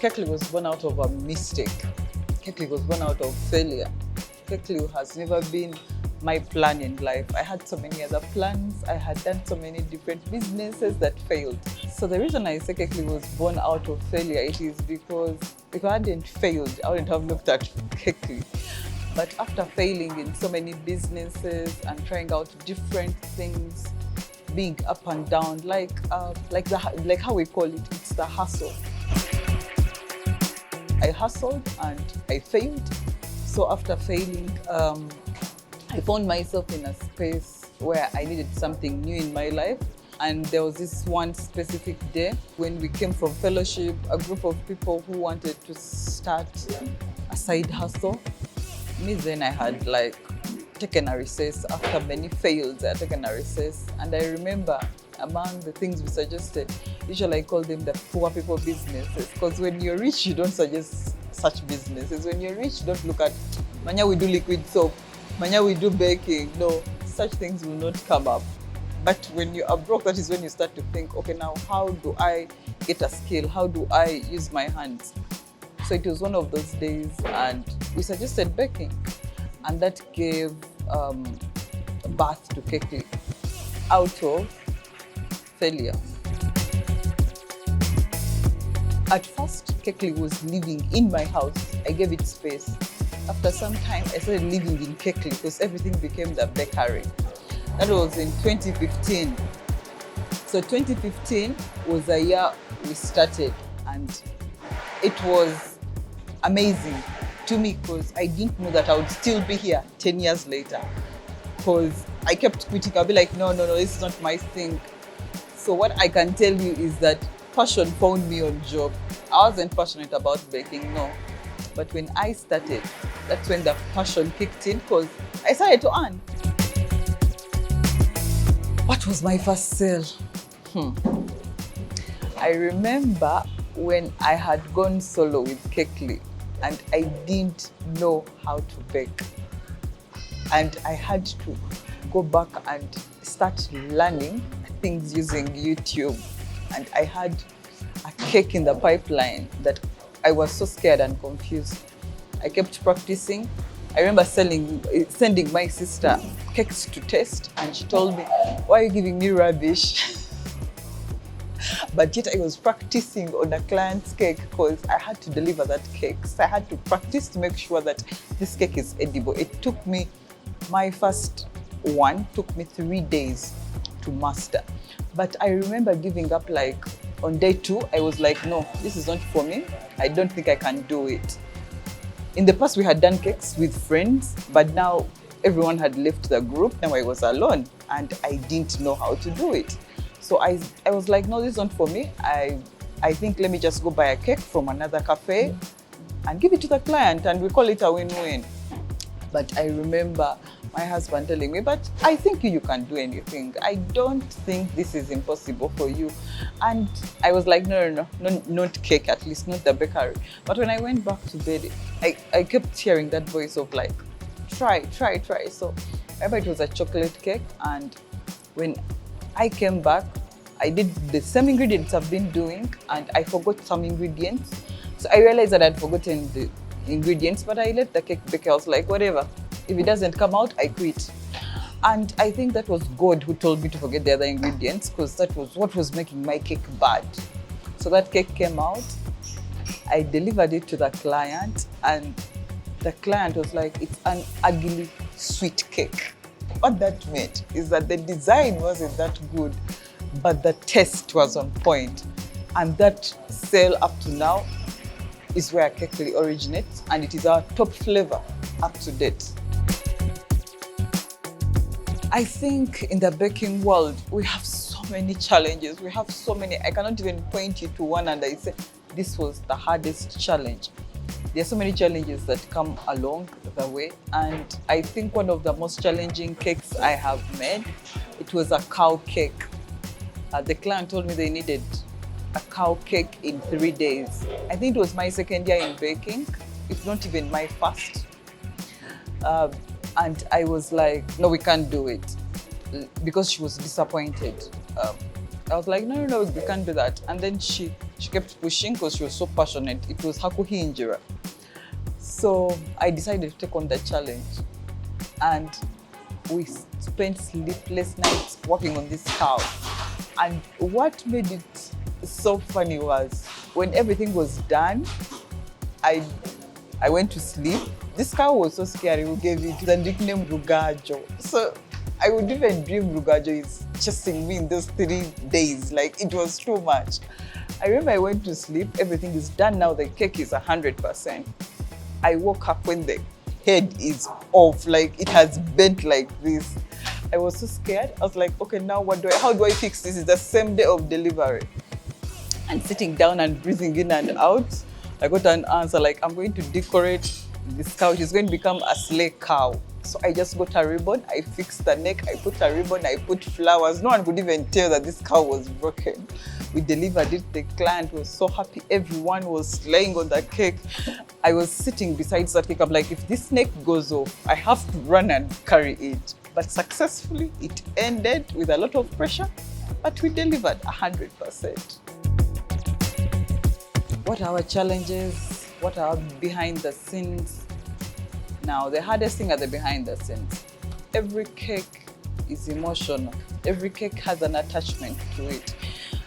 CAKELY was born out of a mistake. CAKELY was born out of failure. CAKELY has never been my plan in life. I had so many other plans. I had done so many different businesses that failed. So the reason I say CAKELY was born out of failure, it is because if I hadn't failed, I wouldn't have looked at CAKELY. But after failing in so many businesses and trying out different things, being up and down, like how we call it, it's the hustle. I hustled and I failed. So after failing, I found myself in a space where I needed something new in my life. And there was this one specific day when we came from fellowship, a group of people who wanted to start a side hustle. Me then I had taken a recess. After many fails, I had taken a recess. And I remember among the things we suggested, usually I call them the poor people businesses. Because when you're rich, you don't suggest such businesses. When you're rich, don't look at, Manya, we do liquid soap. Manya, we do baking. No, such things will not come up. But when you are broke, that is when you start to think, okay, now how do I get a skill? How do I use my hands? So it was one of those days and we suggested baking. And that gave birth to CAKELY out of failure. At first, CAKELY was living in my house. I gave it space. After some time, I started living in CAKELY because everything became the bakery. That was in 2015. So 2015 was the year we started, and it was amazing to me because I didn't know that I would still be here 10 years later. Because I kept quitting. I'll be like, no, this is not my thing. So what I can tell you is that passion found me on job. I wasn't passionate about baking, no. But when I started, that's when the passion kicked in because I started to earn. What was my first sale? I remember when I had gone solo with CAKELY and I didn't know how to bake. And I had to go back and start learning things using YouTube. And I had a cake in the pipeline that I was so scared and confused. I kept practicing. I remember sending my sister cakes to test, and she told me, why are you giving me rubbish? But yet I was practicing on a client's cake because I had to deliver that cake. So I had to practice to make sure that this cake is edible. It took me, my first one took me 3 days to master. But I remember giving up on day 2, I was like, no, this is not for me. I don't think I can do it. In the past, we had done cakes with friends, but now everyone had left the group. Now I was alone and I didn't know how to do it. So I was like, no, this is not for me. I think let me just go buy a cake from another cafe and give it to the client, and we call it a win-win. But I remember my husband telling me, but I think you can do anything. I don't think this is impossible for you. And I was like, no, not cake, at least not the bakery. But when I went back to bed, I kept hearing that voice of try. So I remember it was a chocolate cake, and when I came back, I did the same ingredients I've been doing, and I forgot some ingredients. So I realized that I'd forgotten the ingredients, but I let the cake bake. I was like, whatever. If it doesn't come out, I quit. And I think that was God who told me to forget the other ingredients, because that was what was making my cake bad. So that cake came out, I delivered it to the client, and the client was like, it's an ugly sweet cake. What that meant is that the design wasn't that good, but the taste was on point. And that sale up to now is where CAKELY originates, and it is our top flavor up to date. I think in the baking world, we have so many challenges. We have so many. I cannot even point you to one and I say, this was the hardest challenge. There are so many challenges that come along the way. And I think one of the most challenging cakes I have made, it was a cow cake. The client told me they needed a cow cake in 3 days. I think it was my second year in baking, if not even my first. And I was like, no, we can't do it, because she was disappointed. I was like, no, we can't do that. And then she She kept pushing because she was so passionate. It was hakuhinjira. So I decided to take on the challenge. And we spent sleepless nights working on this cow. And what made it so funny was when everything was done, I went to sleep. This cow was so scary, we gave it the nickname Rugajo. So I would even dream Rugajo is chasing me in those 3 days. Like, it was too much. I remember I went to sleep, everything is done now, the cake is 100%. I woke up when the head is off, like it has bent like this. I was so scared. I was like, okay, now how do I fix this? It's the same day of delivery. And sitting down and breathing in and out, I got an answer like, I'm going to decorate this cow. She's going to become a sleigh cow. So I just got a ribbon, I fixed the neck, I put a ribbon, I put flowers. No one could even tell that this cow was broken. We delivered it, the client was so happy, everyone was laying on the cake. I was sitting beside that cake, I'm like, if this neck goes off, I have to run and carry it. But successfully, it ended with a lot of pressure, but we delivered 100%. What are our challenges? What are behind the scenes? Now, the hardest thing are the behind the scenes. Every cake is emotional. Every cake has an attachment to it.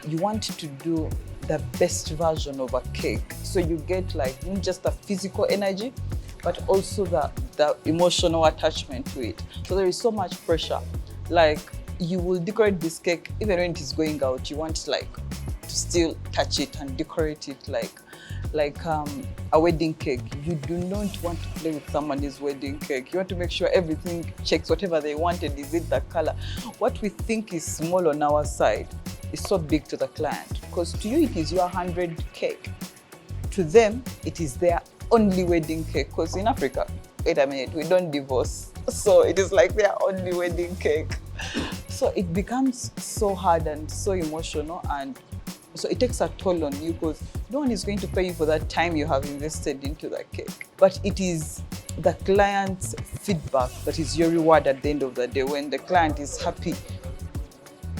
You want to do the best version of a cake. So you get like not just the physical energy, but also the emotional attachment to it. So there is so much pressure. Like, you will decorate this cake, even when it is going out, you want like to still touch it and decorate it like a wedding cake. You do not want to play with somebody's wedding cake. You want to make sure everything checks whatever they wanted. Is it the color? What we think is small on our side is so big to the client, because to you it is your 100 cake. To them, it is their only wedding cake, because in Africa, wait a minute, we don't divorce. So it is like their only wedding cake. So it becomes so hard and so emotional, and so it takes a toll on you, because no one is going to pay you for that time you have invested into the cake. But it is the client's feedback that is your reward at the end of the day. When the client is happy,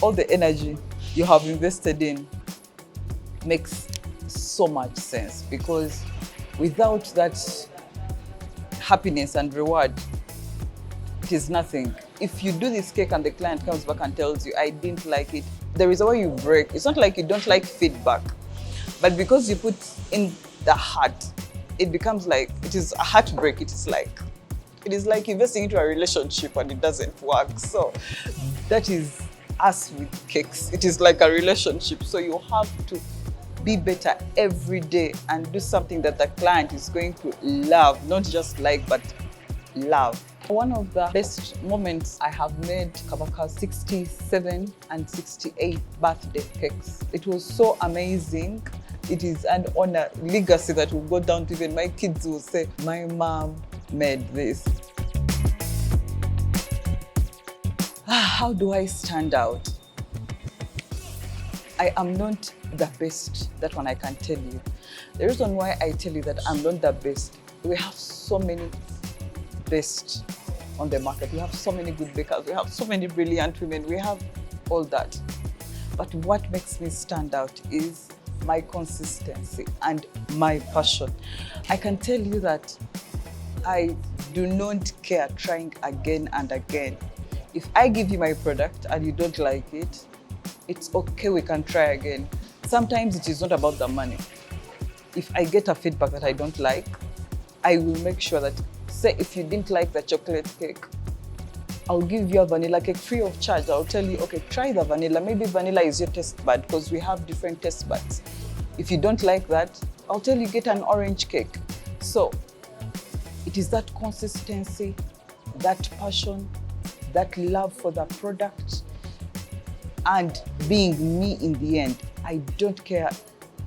all the energy you have invested in makes so much sense, because without that happiness and reward, it is nothing. If you do this cake and the client comes back and tells you, I didn't like it, there is a way you break. It's not like you don't like feedback, but because you put in the heart, it becomes like, it is a heartbreak. It is like investing into a relationship and it doesn't work. So that is us with cakes. It is like a relationship. So you have to be better every day and do something that the client is going to love, not just like, but love. One of the best moments I have made Kabaka's 67 and 68 birthday cakes. It was so amazing. It is an honor, legacy that will go down to even my kids will say, my mom made this. How do I stand out? I am not the best, that one I can tell you. The reason why I tell you that I'm not the best, we have so many best on the market. We have so many good bakers. We have so many brilliant women. We have all that. But what makes me stand out is my consistency and my passion. I can tell you that I do not care trying again and again. If I give you my product and you don't like it, it's okay, we can try again. Sometimes it is not about the money. If I get a feedback that I don't like, I will make sure that, say if you didn't like the chocolate cake, I'll give you a vanilla cake free of charge. I'll tell you, okay, try the vanilla. Maybe vanilla is your taste bud, because we have different taste buds. If you don't like that, I'll tell you, get an orange cake. So it is that consistency, that passion, that love for the product, and being me in the end. I don't care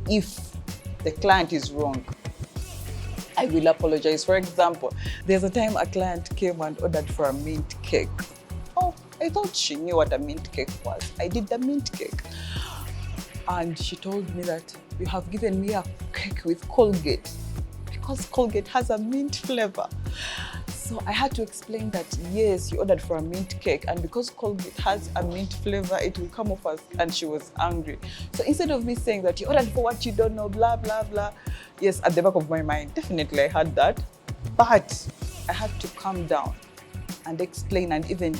if the client is wrong. I will apologize. For example, there's a time a client came and ordered for a mint cake. Oh, I thought she knew what a mint cake was. I did the mint cake. And she told me that you have given me a cake with Colgate, because Colgate has a mint flavor. So I had to explain that, yes, you ordered for a mint cake, and because Colgate has a mint flavor, it will come off as, and she was angry. So instead of me saying that you ordered for what you don't know, blah, blah, blah, yes, at the back of my mind, definitely I had that, but I had to calm down and explain and even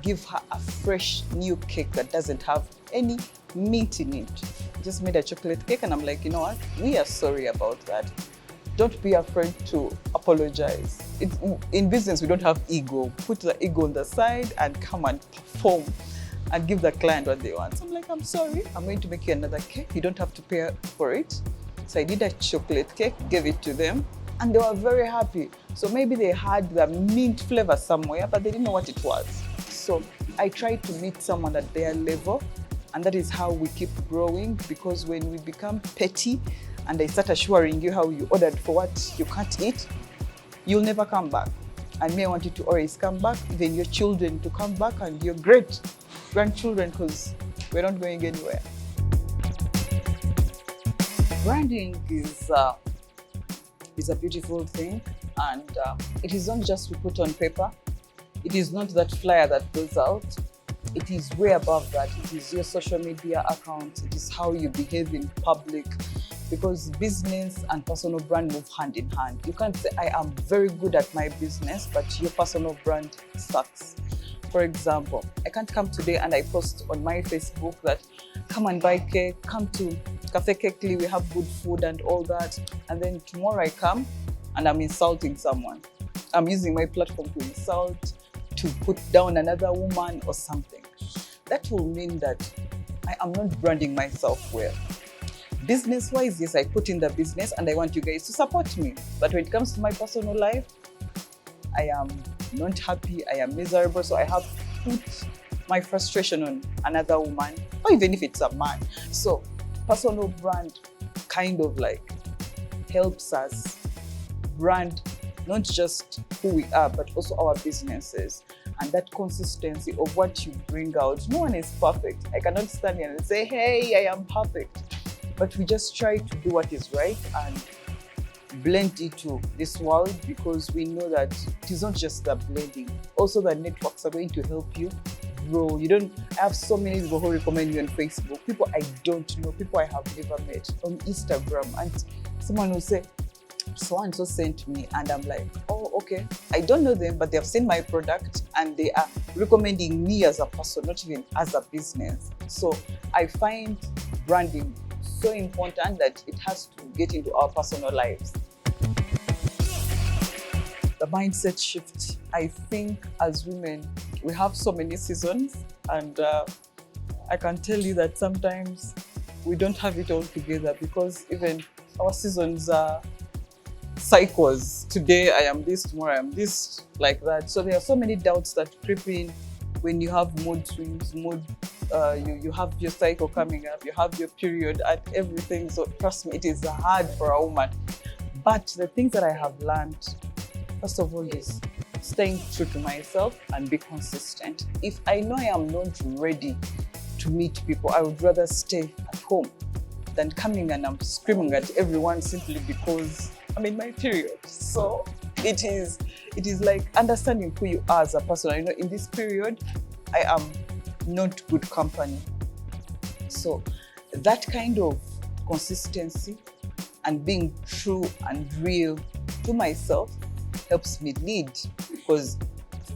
give her a fresh new cake that doesn't have any mint in it. I just made a chocolate cake, and I'm like, you know what? We are sorry about that. Don't be afraid to apologize. In business, we don't have ego. Put the ego on the side and come and perform and give the client what they want. So I'm like, I'm sorry, I'm going to make you another cake. You don't have to pay for it. So I did a chocolate cake, gave it to them, and they were very happy. So maybe they had the mint flavor somewhere, but they didn't know what it was. So I tried to meet someone at their level, and that is how we keep growing, because when we become petty and I start assuring you how you ordered for what you can't eat, you'll never come back. And me, I want you to always come back, even your children to come back, and your great grandchildren, because we're not going anywhere. Branding is a beautiful thing, and it is not just we put on paper. It is not that flyer that goes out. It is way above that. It is your social media account. It is how you behave in public, because business and personal brand move hand in hand. You can't say, I am very good at my business, but your personal brand sucks. For example, I can't come today and I post on my Facebook that, come and buy cake, come to Cafe CAKELY, we have good food and all that. And then tomorrow I come and I'm insulting someone. I'm using my platform to insult, to put down another woman or something. That will mean that I am not branding myself well. Business-wise, yes, I put in the business and I want you guys to support me. But when it comes to my personal life, I am not happy, I am miserable, so I have put my frustration on another woman, or even if it's a man. So personal brand kind of like helps us brand not just who we are, but also our businesses. And that consistency of what you bring out. No one is perfect. I cannot stand here and say, hey, I am perfect. But we just try to do what is right and blend into this world, because we know that it is not just the blending. Also, the networks are going to help you grow. I have so many people who recommend me on Facebook, people I don't know, people I have never met, on Instagram, and someone will say, so-and-so sent me, and I'm like, oh, okay. I don't know them, but they have seen my product and they are recommending me as a person, not even as a business. So I find branding so important that it has to get into our personal lives. The mindset shift. I think as women, we have so many seasons, and I can tell you that sometimes we don't have it all together, because even our seasons are cycles. Today I am this, tomorrow I am this, like that. So there are so many doubts that creep in when you have mood swings, you have your cycle coming up, you have your period and everything. So trust me, it is hard for a woman. But the things that I have learned, first of all, is staying true to myself and be consistent. If I know I am not ready to meet people, I would rather stay at home than coming and I'm screaming at everyone simply because I'm in my period. So it is like understanding who you are as a person. I know in this period, I am not good company. So that kind of consistency and being true and real to myself helps me lead. Because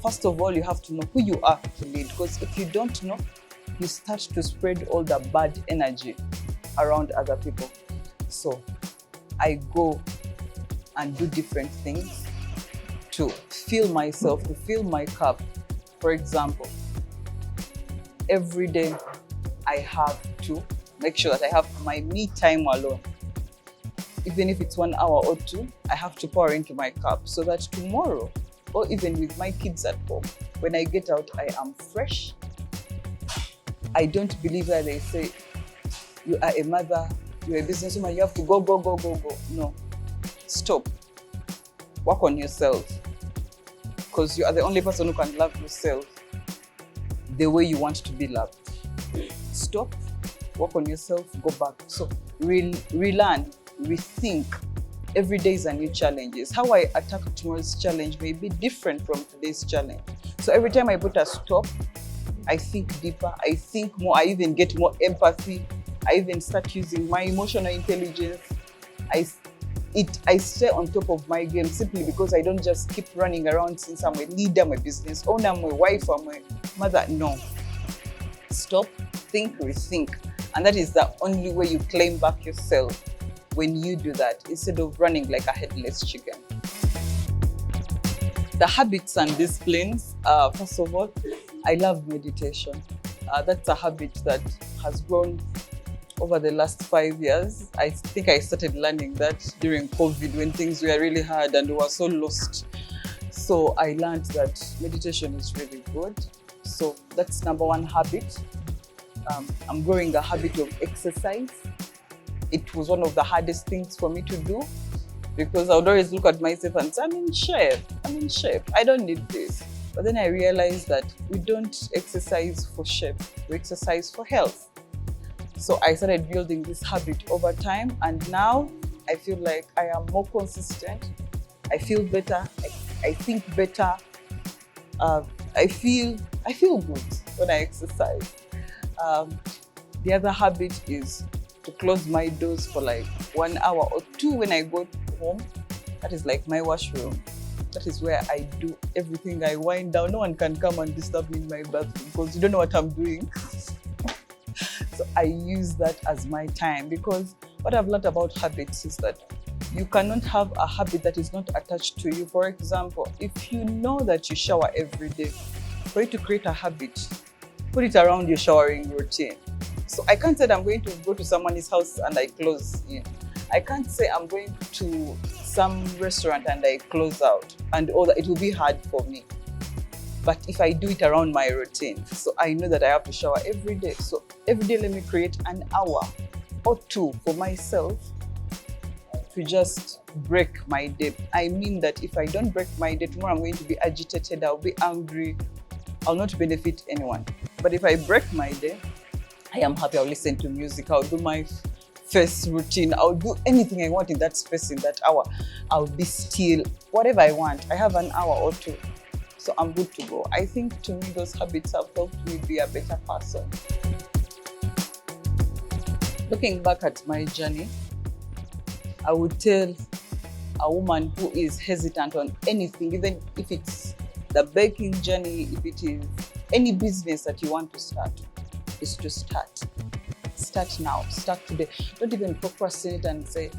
first of all, you have to know who you are to lead. Because if you don't know, you start to spread all the bad energy around other people. So I go and do different things to fill myself, to fill my cup. For example, every day I have to make sure that I have my me time alone. Even if it's 1 hour or 2, I have to pour into my cup so that tomorrow, or even with my kids at home, when I get out, I am fresh. I don't believe that they say, you are a mother, you're a businesswoman, you have to go, go, go, go, go. No. Stop. Work on yourself. Because you are the only person who can love yourself the way you want to be loved. Stop. Work on yourself. Go back. So relearn, rethink, Every day is a new challenge. How I attack tomorrow's challenge may be different from today's challenge. So every time I put a stop, I think deeper, I think more, I even get more empathy. I even start using my emotional intelligence. I stay on top of my game simply because I don't just keep running around since I'm a leader, I'm a business owner, I'm a wife, I'm a mother. No. Stop, think, rethink. And that is the only way you claim back yourself when you do that, instead of running like a headless chicken. The habits and disciplines, first of all, I love meditation. That's a habit that has grown over the last 5 years. I think I started learning that during COVID when things were really hard and we were so lost. So I learned that meditation is really good. So that's number one habit. I'm growing a habit of exercise. It was one of the hardest things for me to do because I would always look at myself and say, I'm in shape, I don't need this. But then I realized that we don't exercise for shape, we exercise for health. So I started building this habit over time, and now I feel like I am more consistent. I feel better, I think better. I feel good when I exercise. The other habit is to close my doors for like 1 hour or 2 when I go home. That is like my washroom. That is where I do everything. I wind down. No one can come and disturb me in my bathroom because you don't know what I'm doing. So I use that as my time, because what I've learned about habits is that you cannot have a habit that is not attached to you. For example, if you know that you shower every day, for you to create a habit, put it around your showering routine. So I can't say that I'm going to go to someone's house and I close in. I can't say I'm going to some restaurant and I close out, and all that. It will be hard for me. But if I do it around my routine, so I know that I have to shower every day. So every day, let me create an hour or 2 for myself to just break my day. I mean that if I don't break my day, tomorrow I'm going to be agitated, I'll be angry, I'll not benefit anyone. But if I break my day, I am happy. I'll listen to music, I'll do my face routine, I'll do anything I want in that space, in that hour. I'll be still, whatever I want. I have an hour or 2. So I'm good to go. I think to me, those habits have helped me be a better person. Looking back at my journey, I would tell a woman who is hesitant on anything, even if it's the baking journey, if it is any business that you want to start, is to start. Start now, start today. Don't even procrastinate and say,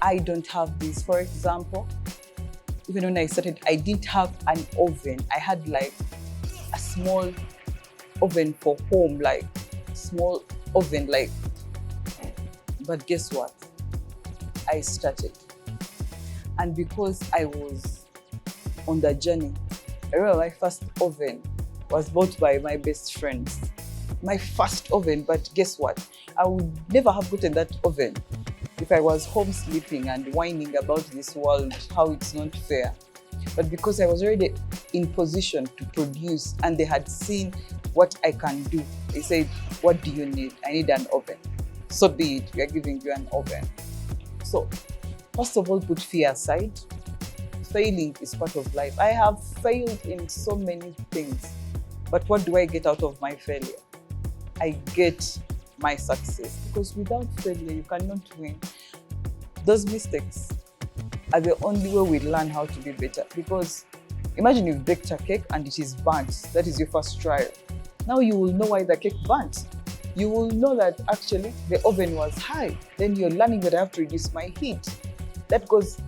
I don't have this. For example, even when I started, I didn't have an oven. I had like a small oven for home, like small oven, like. But guess what? I started. And because I was on the journey, I remember my first oven was bought by my best friends. My first oven, but guess what? I would never have gotten that oven if I was home sleeping and whining about this world, how it's not fair. But because I was already in position to produce and they had seen what I can do, they said, what do you need? I need an oven. So be it, we are giving you an oven. So first of all, put fear aside. Failing is part of life. I have failed in so many things, but what do I get out of my failure? I get my success, because without failure, you cannot win. Those mistakes are the only way we learn how to be better. Because imagine you've baked a cake and it is burnt. That is your first trial. Now you will know why the cake burnt. You will know that actually the oven was high. Then you're learning that I have to reduce my heat. That goes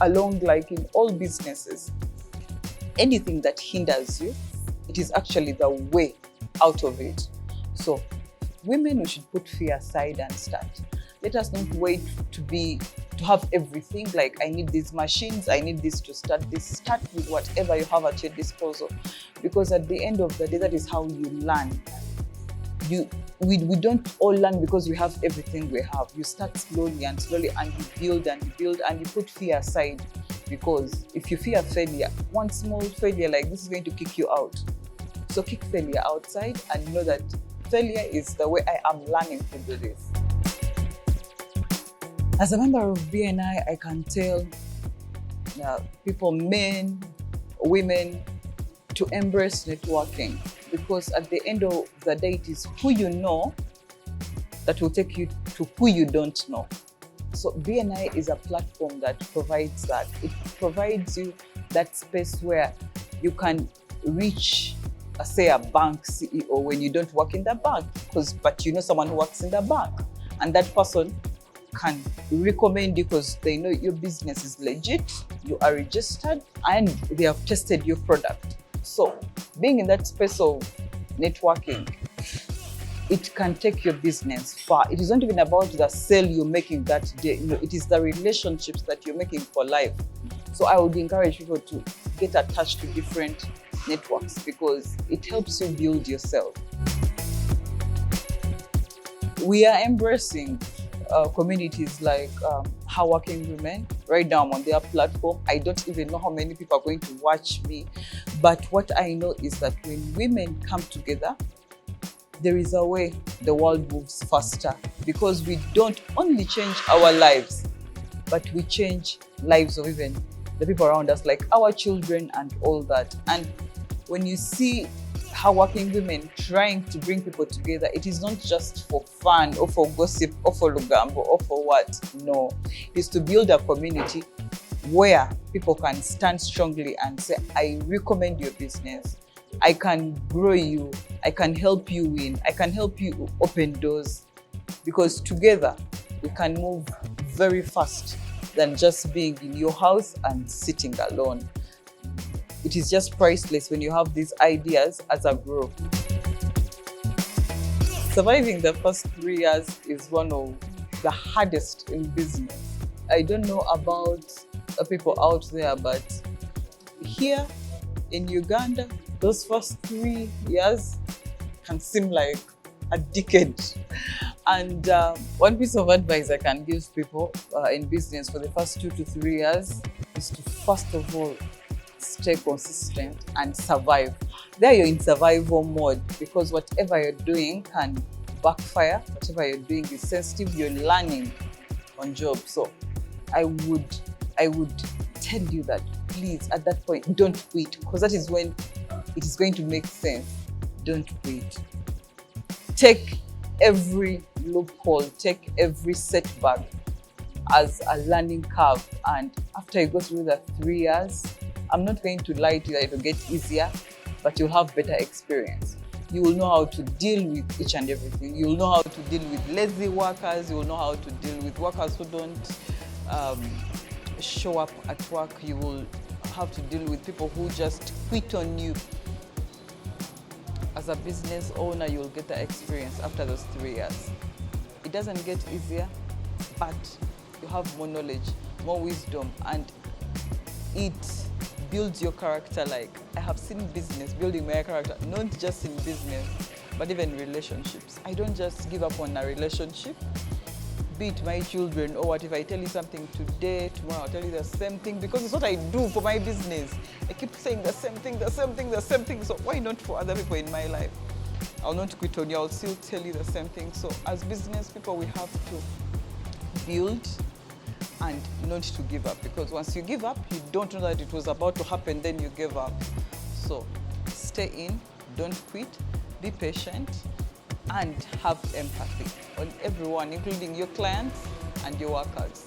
along like in all businesses. Anything that hinders you, it is actually the way out of it. So women, we should put fear aside and start. Let us not wait to have everything, like I need these machines, I need this to start this. Start with whatever you have at your disposal, because at the end of the day, that is how you learn. We don't all learn because we have everything we have. You start slowly and slowly, and you build and you build, and you put fear aside, because if you fear failure, one small failure like this is going to kick you out. So kick failure outside and know that failure is the way I am learning to do this. As a member of BNI, I can tell people, men, women, to embrace networking, because at the end of the day, it is who you know that will take you to who you don't know. So BNI is a platform that provides that. It provides you that space where you can reach, say, a bank CEO when you don't work in the bank, but you know someone who works in the bank, and that person can recommend you because they know your business is legit, you are registered, and they have tested your product. So being in that space of networking, it can take your business far. It is not even about the sale you're making that day. It is the relationships that you're making for life. So I would encourage people to get attached to different networks because it helps you build yourself. We are embracing communities like Hardworking Women. Right now I'm on their platform. I don't even know how many people are going to watch me, but what I know is that when women come together, there is a way the world moves faster, because we don't only change our lives, but we change lives of even the people around us, like our children and all that. And when you see Hardworking Women trying to bring people together, it is not just for fun or for gossip or for lugambo or for what. No, it is to build a community where people can stand strongly and say, I recommend your business. I can grow you, I can help you win, I can help you open doors, because together we can move very fast than just being in your house and sitting alone. It is just priceless when you have these ideas as a group. Surviving the first 3 years is one of the hardest in business. I don't know about the people out there, but here in Uganda, those first 3 years can seem like a decade. And one piece of advice I can give people in business for the first 2 to 3 years is to, first of all, stay consistent and survive. There you're in survival mode, because whatever you're doing can backfire. Whatever you're doing is sensitive. You're learning on job. So I would tell you that, please, at that point, don't quit, because that is when it is going to make sense. Don't quit. Take every loophole, take every setback as a learning curve. And after you go through the 3 years, I'm not going to lie to you that it will get easier, but you'll have better experience. You will know how to deal with each and everything. You will know how to deal with lazy workers. You will know how to deal with workers who don't show up at work. You will have to deal with people who just quit on you. As a business owner, you will get that experience after those 3 years. It doesn't get easier, but you have more knowledge, more wisdom, and it builds your character. Like, I have seen business building my character, not just in business, but even relationships. I don't just give up on a relationship, be it my children or what. If I tell you something today, tomorrow I'll tell you the same thing, because it's what I do for my business. I keep saying the same thing, the same thing, the same thing. So why not for other people in my life? I'll not quit on you, I'll still tell you the same thing. So as business people, we have to build and not to give up, because once you give up, you don't know that it was about to happen, then you give up. So stay in, don't quit, be patient, and have empathy on everyone, including your clients and your workers.